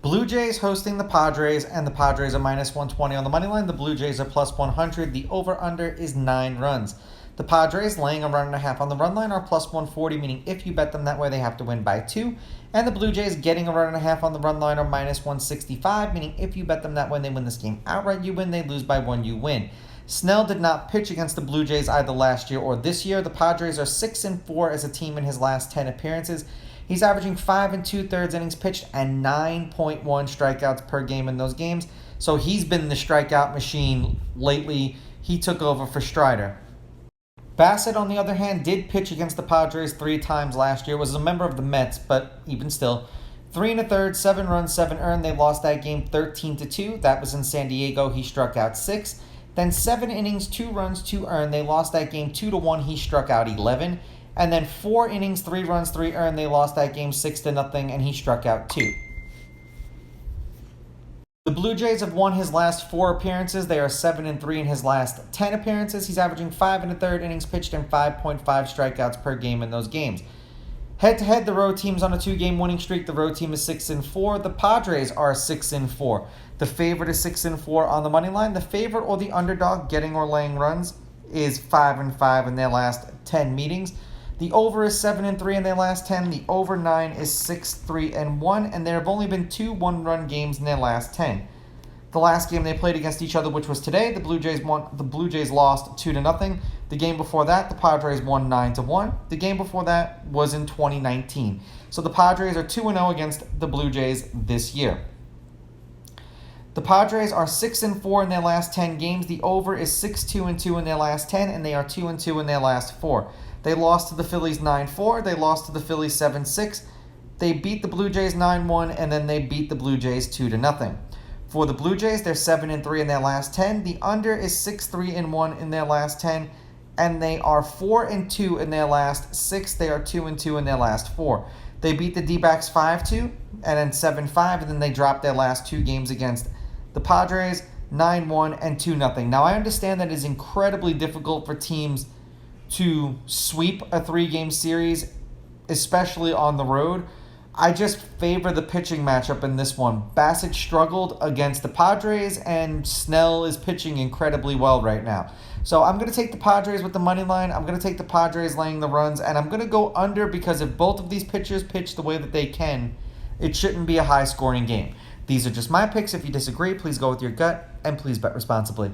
Blue Jays hosting the Padres, and the Padres are minus 120 on the money line. The Blue Jays are plus 100. The over-under is 9 runs. The Padres laying a run and a half on the run line are plus 140, meaning if you bet them that way, they have to win by 2. And the Blue Jays getting a run and a half on the run line are minus 165, meaning if you bet them that way, they win this game outright, you win. They lose by 1, you win. Snell did not pitch against the Blue Jays either last year or this year. The Padres are 6-4 as a team in his last 10 appearances. He's averaging 5 2/3 innings pitched and 9.1 strikeouts per game in those games. So he's been the strikeout machine lately. He took over for Strider. Bassett, on the other hand, did pitch against the Padres 3 times last year. Was a member of the Mets, but even still. 3 1/3, 7 runs, 7 earned. They lost that game 13-2. That was in San Diego. He struck out 6. Then 7 innings, 2 runs, 2 earned. They lost that game 2-1. He struck out 11. And then 4 innings, 3 runs, 3 earned. They lost that game 6-0, and he struck out 2. The Blue Jays have won his last 4 appearances. They are 7-3 in his last 10 appearances. He's averaging 5 1/3 innings pitched and 5.5 strikeouts per game in those games. Head-to-head, the road team's on a 2-game winning streak. The road team is 6-4. The Padres are 6-4. The favorite is 6-4 on the money line. The favorite or the underdog getting or laying runs is 5-5 in their last 10 meetings. The over is 7-3 in their last 10. The over 9 is 6-3-1, and there have only been 2 one-run games in their last 10. The last game they played against each other, which was today, the Blue Jays lost 2-0. The game before that, the Padres won 9-1. The game before that was in 2019. So the Padres are 2-0 against the Blue Jays this year. The Padres are 6-4 in their last 10 games. The over is 6-2-2 in their last 10, and they are 2-2 in their last 4. They lost to the Phillies 9-4. They lost to the Phillies 7-6. They beat the Blue Jays 9-1, and then they beat the Blue Jays 2-0. For the Blue Jays, they're 7-3 in their last 10. The under is 6-3-1 in their last 10, and they are 4-2 in their last 6. They are 2-2 in their last 4. They beat the D-backs 5-2, and then 7-5, and then they dropped their last 2 games against the Padres 9-1 and 2-0. Now, I understand that it is incredibly difficult for teams to sweep a 3-game series, especially on the road. I just favor the pitching matchup in this one. Bassett struggled against the Padres, and Snell is pitching incredibly well right now. So I'm going to take the Padres with the money line. I'm going to take the Padres laying the runs, and I'm going to go under because if both of these pitchers pitch the way that they can, it shouldn't be a high-scoring game. These are just my picks. If you disagree, please go with your gut, and please bet responsibly.